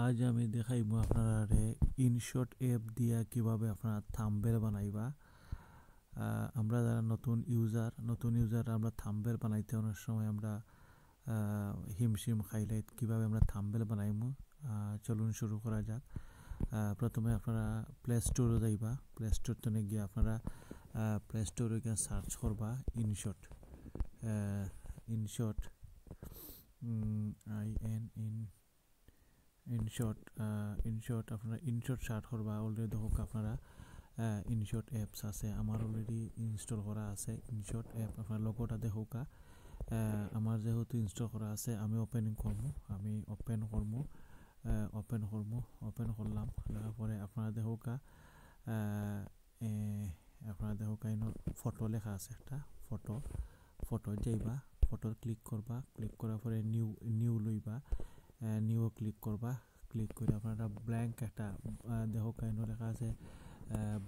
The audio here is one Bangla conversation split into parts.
আজ আমি দেখাইবো আপনারা ইনশট অ্যাপ দিয়া কিভাবে আপনারা থাম্বনেল বানাইবা। আমরা যারা নতুন ইউজার আমরা থাম্বনেল বানাইতে অনেক সময় আমরা হিমশিম খাইলে কিভাবে আমরা থাম্বনেল বানাইমু। চলুন শুরু করা যাক। প্রথমে আপনারা প্লে স্টোরে যাইবা। প্লে স্টোর থেকে গিয়ে আপনারা প্লে স্টোরে গিয়ে সার্চ করবা ইনশট ইনশট ইনশট আপনারা ইনশট সার্চ করবা। অলরেডি দেখুক আপনারা ইনশট অ্যাপস আছে, আমার অলরেডি ইনস্টল করা আছে ইনশট অ্যাপ। আপনার লোগোটা দেখুক। আমার যেহেতু ইনস্টল করা আছে আমি ওপেন করলাম। তারপরে আপনারা দেখুক ফটো লেখা আছে, একটা ফটো যাইবা, ফটো ক্লিক করবা। ক্লিক করার পরে নিউ লইবা, নিউ ক্লিক করবা। ক্লিক করে আপনারা ব্ল্যাঙ্ক একটা দেখুক লেখা আছে,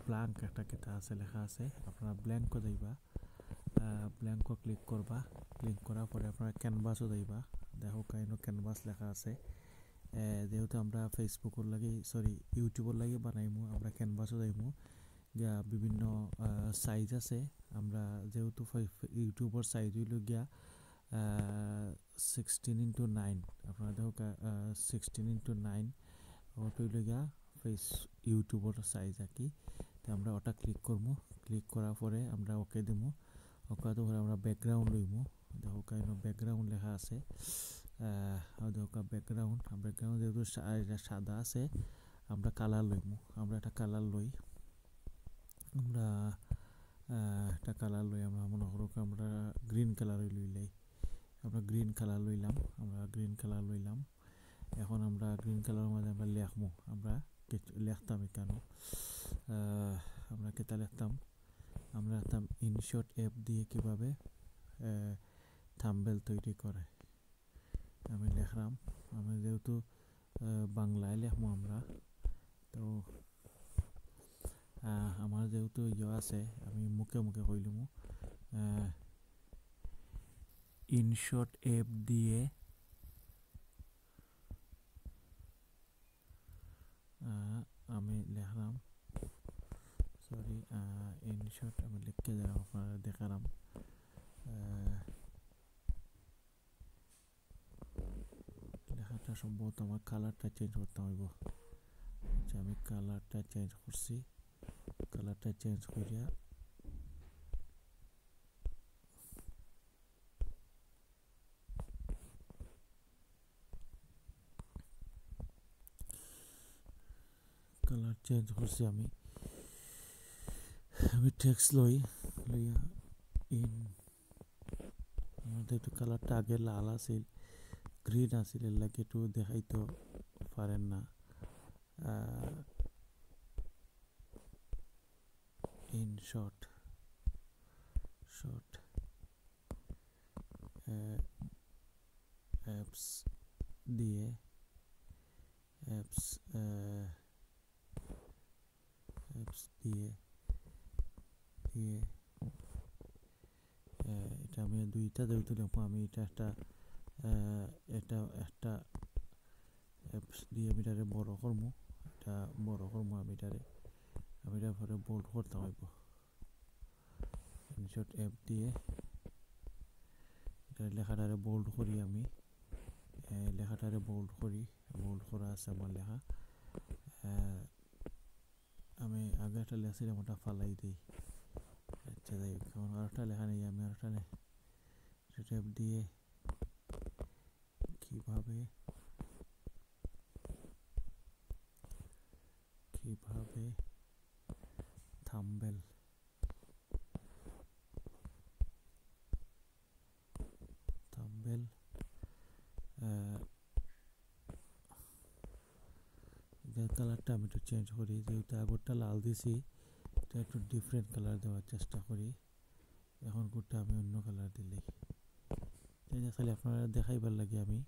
ব্ল্যাঙ্ক একটা কেটা আছে লেখা আছে, আপনারা ব্ল্যাঙ্কও যাইবা। ব্ল্যাঙ্কও ক্লিক করবা। ক্লিক করার পরে আপনারা ক্যানভাসও যাইবা। দেখো ক্যানভাস লেখা আছে। যেহেতু আমরা ইউটিউবের লাগি বানাইমু, আমরা ক্যানভাসও যাইমু। গিয়া বিভিন্ন সাইজ আছে। আমরা যেহেতু ইউটিউবের সাইজ হইল গিয়া 16:9, আপনারা দেখো 16:9 ওটা হইল গিয়া ইউটিউবের সাইজ আর কি। তো আমরা ওটা ক্লিক করবো। ক্লিক করার পরে আমরা ওকে দেবো। ওকে দেওয়ার পরে আমরা ব্যাকগ্রাউন্ড লইমু। দেখো ব্যাকগ্রাউন্ড লেখা আছে। দেখো ব্যাকগ্রাউন্ড যেহেতু সাদা আছে, আমরা কালার লইমু। আমরা একটা কালার লই। আমরা মনে করো আমরা গ্রিন কালার লইলাই। আমরা গ্রিন কালার লইলাম। এখন আমরা গ্রিন কালারের মধ্যে আমরা লেখমু। আমরা লিখতাম এখানে আমরা কেটা লিখতাম, আমরা লিখতাম ইনশট অ্যাপ দিয়ে কিভাবে থাম্বনেল তৈরি করে। আমি লিখলাম, আমি যেহেতু বাংলায় লিখমু আমরা, তো আমার যেহেতু আছে আমি মুখে কইলিমু ইনশট অ্যাপ দিয়ে আমি লিখলাম, ইনশট আমি লিখে দিলাম, আপনারা দেখালাম। লেখাটা সম্ভবত আমার কালারটা চেঞ্জ করতে হইব। আচ্ছা, আমি কালারটা চেঞ্জ করছি। কালারটা চেঞ্জ করিয়া আমি টেক্সট লইয়া আমাদের একটু কালারটা আগে লাল আছিল, গ্রিন আছিল, এর লাগে একটু দেখাইতে পারেন না। ইনশট অ্যাপস দিয়ে এটা আমি দুইটা যেহেতু লিখবো, আমি এটা একটা অ্যাপস দিয়ে আমি এটারে বড় করবো। আমি এটা পরে বোল্ড করতে হইব। ইনশট অ্যাপ দিয়ে এটা লেখাটারে বোল্ড করি। আমি লেখাটারে বোল্ড করা আছে আমার লেখা। আমি আগে একটা লেখছিলাম, ওটা ফালাই দিই। আচ্ছা, যাই হোক, আরেকটা লেখা নেই। আমি আরেকটা অ্যাপ দিয়ে কিভাবে থাম্বনেল কালারটা আমি একটু চেঞ্জ করি। যেহেতু আগরটা লাল দিছি, এটা একটু ডিফারেন্ট কালার দেওয়ার চেষ্টা করি। এখন কোডটা আমি অন্য কালার দিলেই খালি আপনারা দেখাইবার লাগে আমি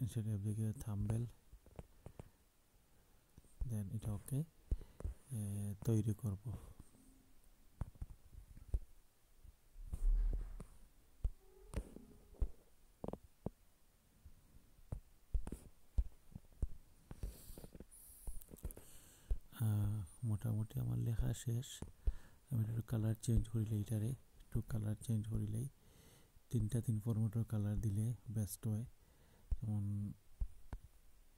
ইনশট অ্যাপ দিয়ে থাম্বনেল দেন এটা ওকে তৈরি করব। মোটামুটি আমার লেখা শেষ। আমি একটু কালার চেঞ্জ করিলে এটারে একটু কালার চেঞ্জ করিলেই তিন ফরম্যাটের কালার দিলে বেস্ট হয়। যেমন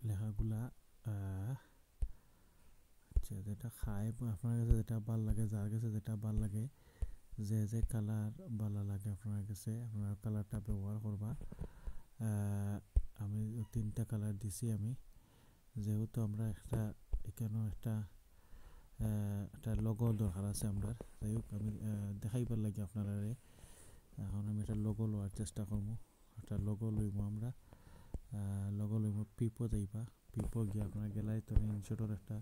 লেখাগুলা আচ্ছা যেটা খায় আপনার কাছে যেটা ভাল লাগে, যার কাছে যেটা ভাল লাগে, যে কালার ভালো লাগে আপনার কাছে আপনার কালারটা ব্যবহার করবা। আমি 3টা কালার দিছি। আমি যেহেতু আমরা এখানেও একটা লোগো দরকার আছে আমরা, যাই হোক আমি দেখাইবার লাগে আপনারা। এখন আমি একটা লোগো লওয়ার চেষ্টা করবো। একটা লোগো লইব আমরা, লোগো লইব। পিপো যাইবা, পিপো গিয়ে আপনার গ্যালারিতে ইনশটের একটা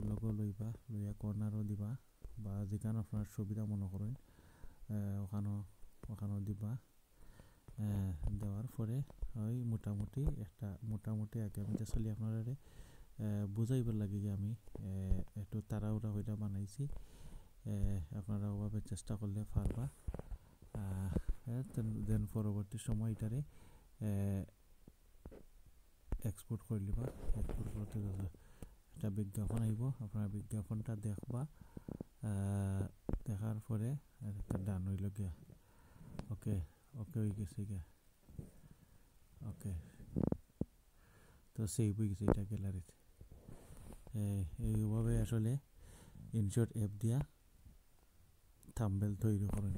লোগো লইবা, লইয়া কর্নারও দিবা বা যেখানে আপনার সুবিধা মনে করেন ওখানেও দিবা। দেওয়ার পরে ওই মোটামুটি আগে আমি আসলে আপনারা বুঝাইবার লাগে যে আমি একটু তাড়াহুড়া হইটা বানাইছি। আপনারা ওভাবে চেষ্টা করলে পারবা। দেন পরবর্তী সময় এটারে এক্সপোর্ট করে লিবা। এক্সপোর্ট করতে একটা বিজ্ঞাপন আইব, আপনারা বিজ্ঞাপনটা দেখবা। দেখার পরে একটা ডান হইল গিয়া। ওকে হয়ে গেছে গিয়া। ওকে, তো সেভ হয়ে গেছে এটা গ্যালারিতে। এইভাবে আসলে ইনশট অ্যাপ দিয়া থাম্বনেল তৈরি করেন।